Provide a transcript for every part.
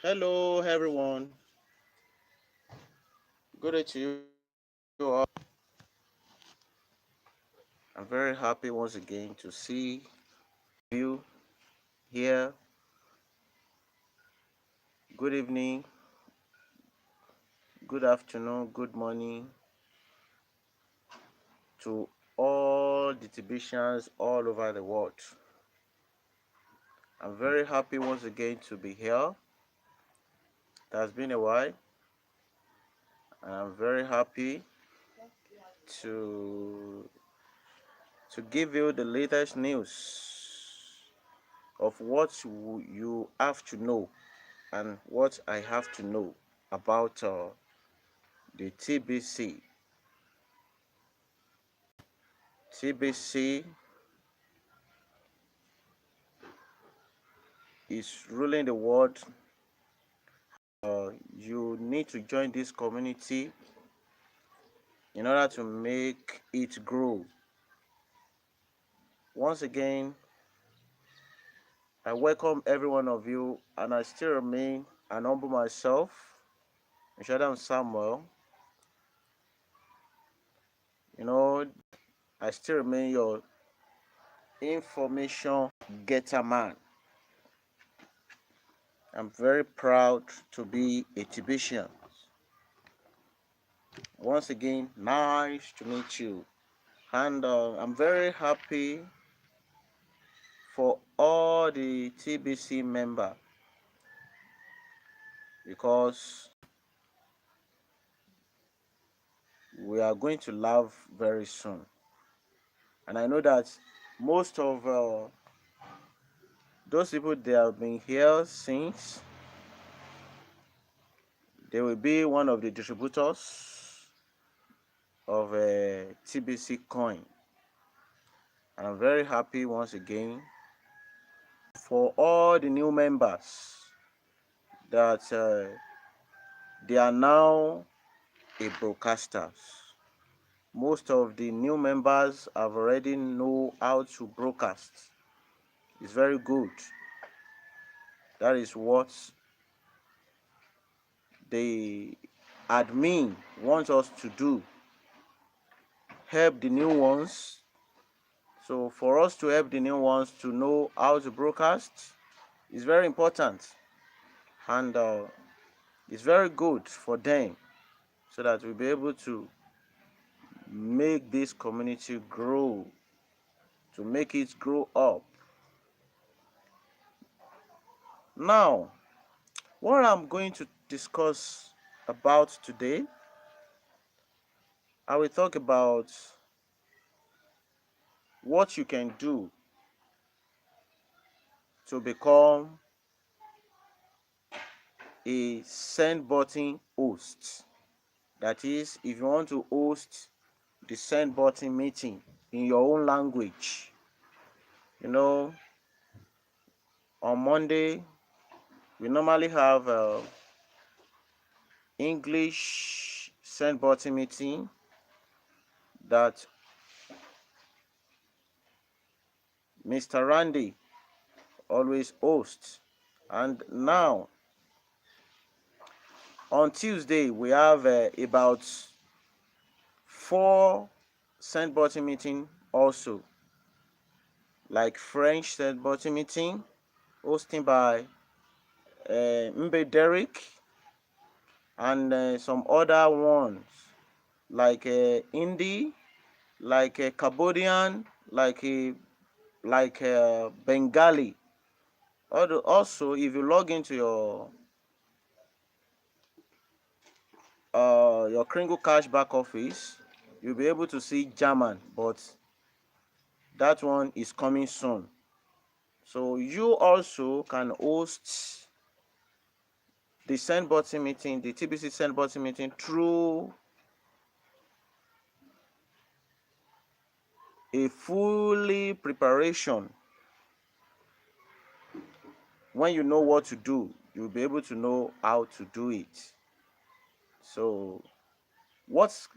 Hello, everyone. Good day to you all. I'm very happy once again to see you here. Good evening, good afternoon, good morning to all the Tibetians all over the world. I'm very happy once again to be here. It has been a while, and I'm very happy to give you the latest news of what you have to know and what I have to know about the TBC. TBC is ruling the world. You need to join this community in order to make it grow. Once again, I welcome every one of you, and I still remain and humble myself, Shadam Samuel. You know, I still remain your information getter man. I'm very proud to be a Tibetan. Once again, nice to meet you. And I'm very happy for all the TBC member because we are going to laugh very soon. And I know that most of those people that have been here since, they will be one of the distributors of a TBC coin. And I'm very happy once again for all the new members that they are now a broadcasters. Most of the new members have already know how to broadcast. It's very good. That is what the admin wants us to do. Help the new ones. So for us to help the new ones to know how to broadcast is very important. And it's very good for them so that we'll be able to make this community grow, to make it grow up. Now, what I'm going to discuss about today, I will talk about what you can do to become a send button host. That is, if you want to host the send button meeting in your own language, you know, on Monday, we normally have English send button meeting that Mr. Randy always hosts. And now, on Tuesday, we have about 4 send button meeting also, like French send button meeting, hosted by Mbe Derek, and some other ones like Hindi, like Cambodian, like Bengali. Also, if you log into your Kringle Cash back office, you'll be able to see German, but that one is coming soon. So you also can host the send button meeting, the TBC send button meeting through a fully preparation. When you know what to do, you'll be able to know how to do it. So what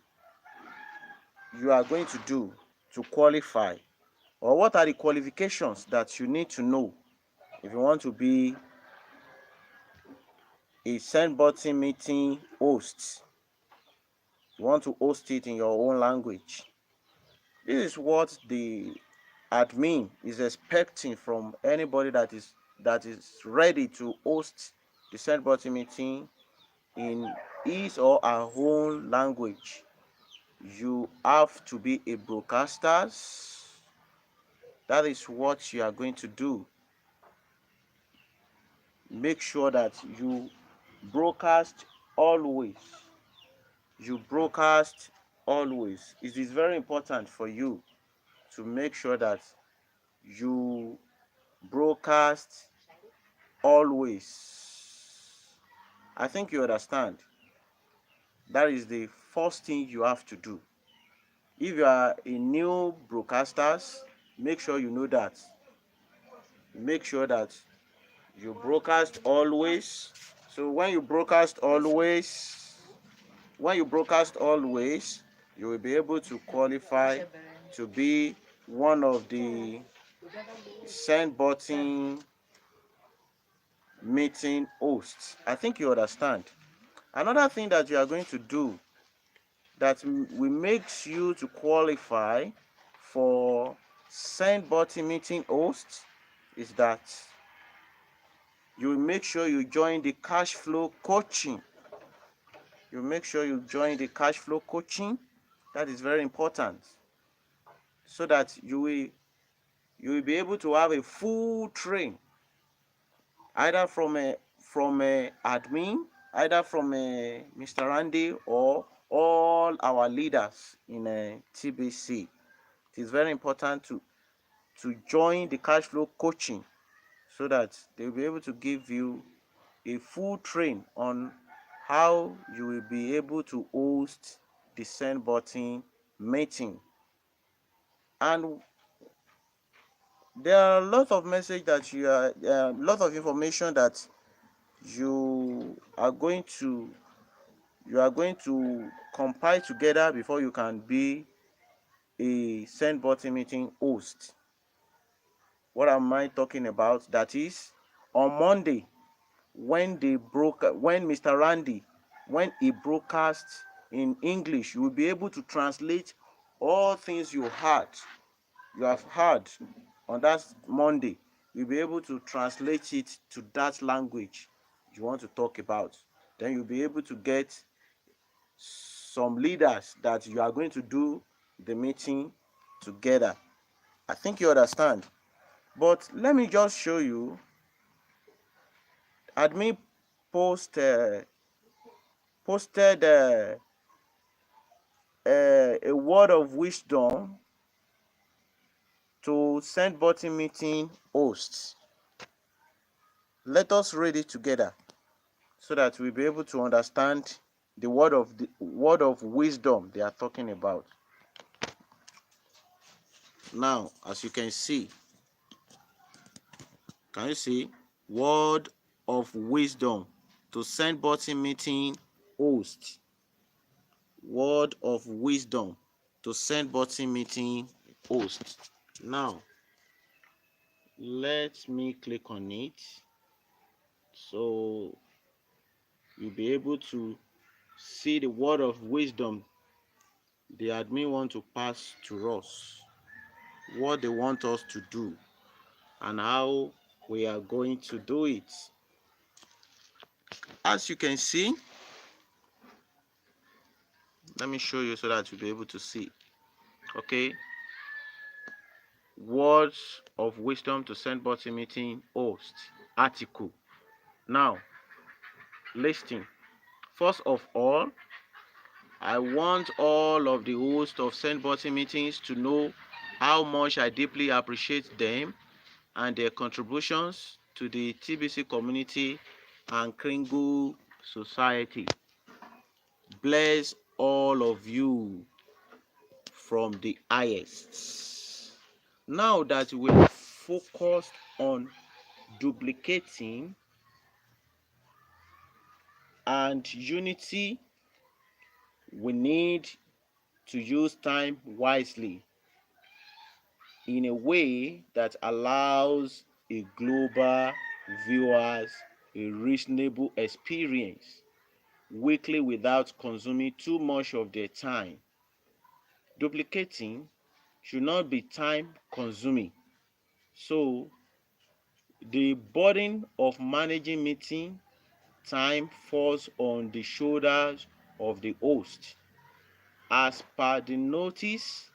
you are going to do to qualify, or what are the qualifications that you need to know if you want to be a send button meeting host. You want to host it in your own language. This is what the admin is expecting from anybody that is ready to host the send button meeting in his or her own language. You have to be a broadcaster. That is what you are going to do. Make sure that you broadcast always. You broadcast always. It is very important for you to make sure that you broadcast always. I think you understand. That is the first thing you have to do. If you are a new broadcaster, make sure you know that. Make sure that you broadcast always. So when you broadcast always, you will be able to qualify to be one of the send button meeting hosts. I think you understand. Another thing that you are going to do that will make you to qualify for send button meeting host is that you will make sure you join the cash flow coaching. You make sure you join the cash flow coaching. That is very important, so that you will be able to have a full train, either from a admin, either from Mr. Randy, or all our leaders in TBC. It is very important to join the cash flow coaching, so that they'll be able to give you a full train on how you will be able to host the send button meeting. And there are a lot of message that you are lot of information that you are going to compile together before you can be a send button meeting host. What am I talking about? That is, on Monday, when Mr. Randy, when he broadcasts in English, you will be able to translate all things you have heard on that Monday. You'll be able to translate it to that language you want to talk about. Then you'll be able to get some leaders that you are going to do the meeting together. I think you understand. But let me just show you. Admin posted a word of wisdom to send button meeting hosts. Let us read it together so that we'll be able to understand the word of wisdom they are talking about. Now, as you can see, word of wisdom to send button meeting host. Word of wisdom to send button meeting host. Now, let me click on it so you'll be able to see the word of wisdom the admin want to pass to us, what they want us to do, and how we are going to do it. As you can see, let me show you so that you'll be able to see. Okay, words of wisdom to send button meeting host article. Now, listing. First of all, I want all of the hosts of send button meetings to know how much I deeply appreciate them and their contributions to the TBC community and Kringle society. Bless all of you from the highest. Now that we're focused on duplicating and unity, we need to use time wisely in a way that allows a global viewers a reasonable experience weekly without consuming too much of their time. Duplicating should not be time consuming. So the burden of managing meeting time falls on the shoulders of the host. As per the notice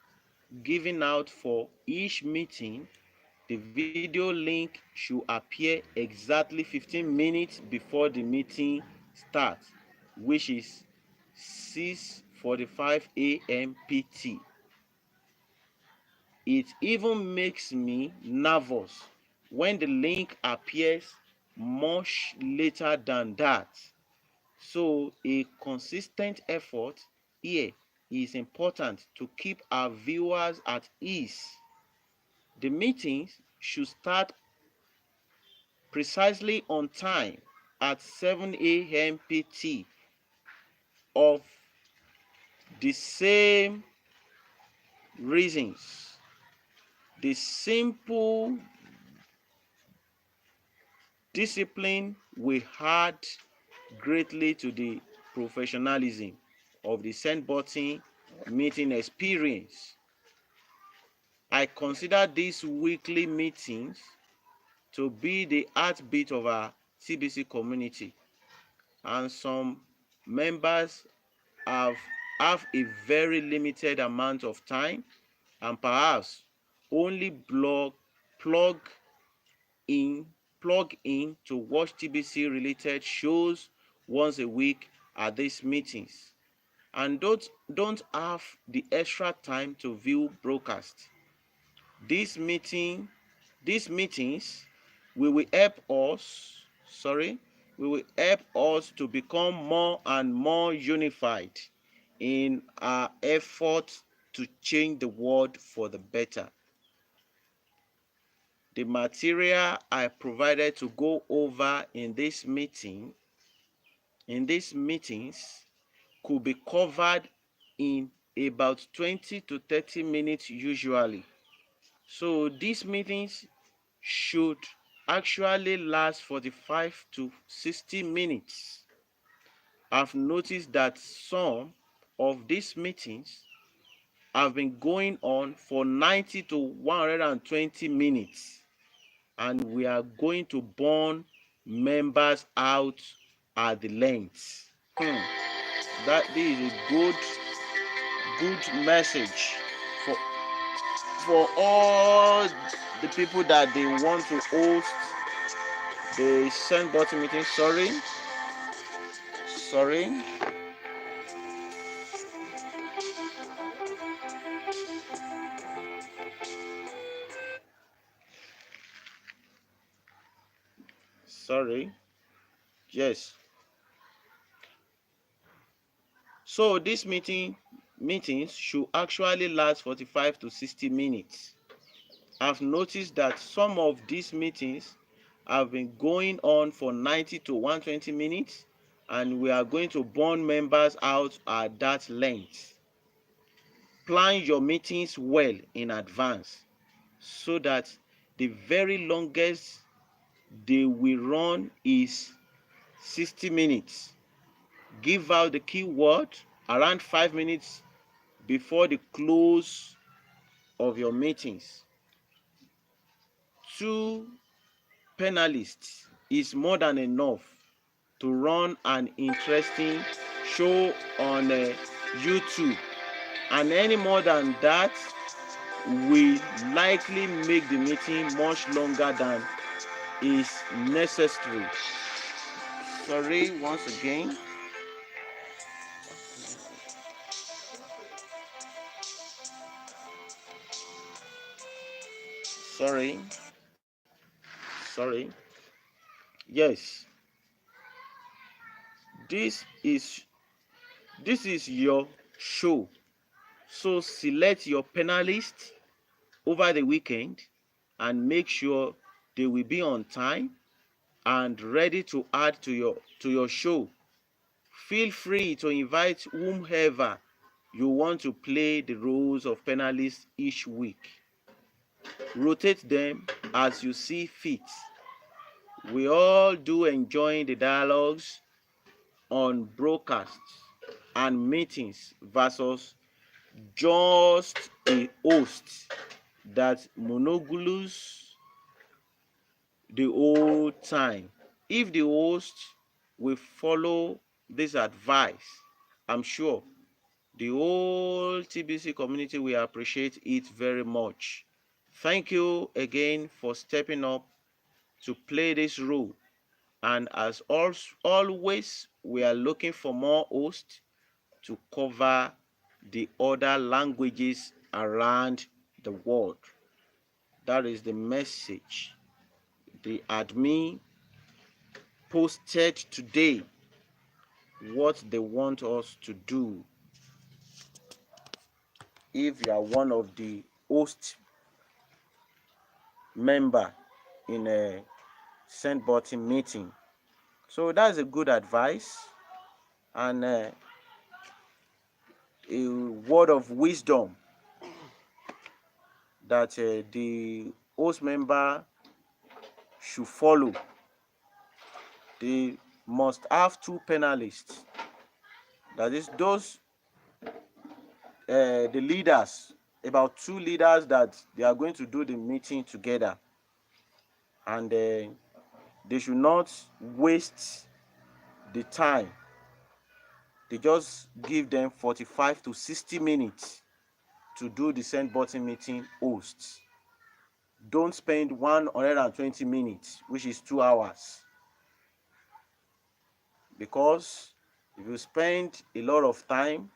given out for each meeting, the video link should appear exactly 15 minutes before the meeting starts, which is 6:45 a.m. PT. It even makes me nervous when the link appears much later than that. So a consistent effort here is important to keep our viewers at ease. The meetings should start precisely on time at 7 a.m. PT of the same reasons. The simple discipline will add greatly to the professionalism of the send button meeting experience. I consider these weekly meetings to be the heartbeat of our TBC community, and some members have, have a very limited amount of time and perhaps only plug in plug in to watch TBC related shows once a week at these meetings and don't have the extra time to view broadcasts. This meeting, these meetings will help us, will help us to become more and more unified in our effort to change the world for the better. The material I provided to go over in these meetings could be covered in about 20 to 30 minutes usually. So these meetings should actually last 45 to 60 minutes. I've noticed that some of these meetings have been going on for 90 to 120 minutes, and we are going to burn members out at the length. That is a good message for all the people that they want to host the send button meeting. Sorry, sorry. Yes. So this meetings should actually last 45 to 60 minutes. I've noticed that some of these meetings have been going on for 90 to 120 minutes, and we are going to burn members out at that length. Plan your meetings well in advance so that the very longest they will run is 60 minutes. Give out the keyword around 5 minutes before the close of your meetings. 2 panelists is more than enough to run an interesting show on YouTube, and any more than that will likely make the meeting much longer than is necessary. Sorry, once again. Sorry. Sorry. Yes. This is this is your show. So select your panelists over the weekend and make sure they will be on time and ready to add to your show. Feel free to invite whomever you want to play the roles of panelists each week. Rotate them as you see fit. we all do enjoy the dialogues on broadcasts and meetings versus just a host that monopolizes the whole time. If the host will follow this advice, I'm sure the whole TBC community will appreciate it very much. Thank you again for stepping up to play this role. And as always, we are looking for more hosts to cover the other languages around the world. That is the message the admin posted today, what they want us to do. If you are one of the host member in a send button meeting, so that's a good advice and a word of wisdom that the host member should follow. They must have two panelists, that is those the leaders, about two leaders that they are going to do the meeting together, and they should not waste the time. They just give them 45 to 60 minutes to do the send button meeting hosts. Don't spend 120 minutes, which is 2 hours, because if you spend a lot of time,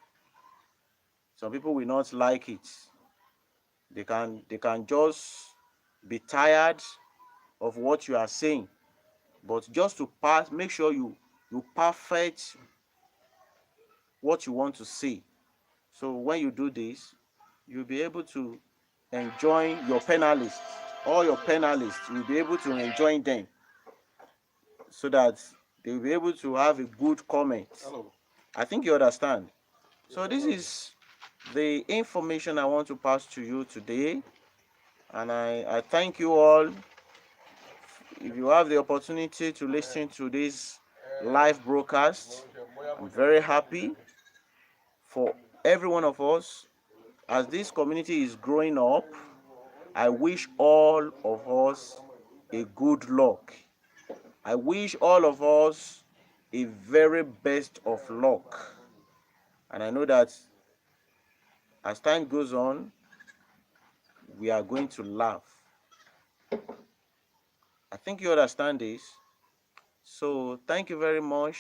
some people will not like it. They can just be tired of what you are saying. But just to pass, make sure you perfect what you want to say. So when you do this, you'll be able to enjoy your panelists. All your panelists, you'll be able to enjoy them so that they'll be able to have a good comment. Hello. I think you understand. So this is the information I want to pass to you today. And I thank you all. If you have the opportunity to listen to this live broadcast, I'm very happy for every one of us. As this community is growing up, I wish all of us a good luck. I wish all of us a very best of luck. And I know that as time goes on, we are going to laugh. I think you understand this. So thank you very much.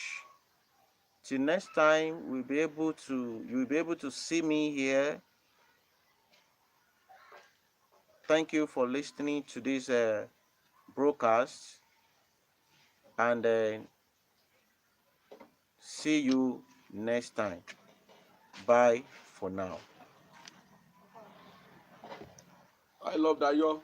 Till next time, you'll be able to see me here. Thank you for listening to this broadcast, and see you next time. Bye for now. I love that, yo.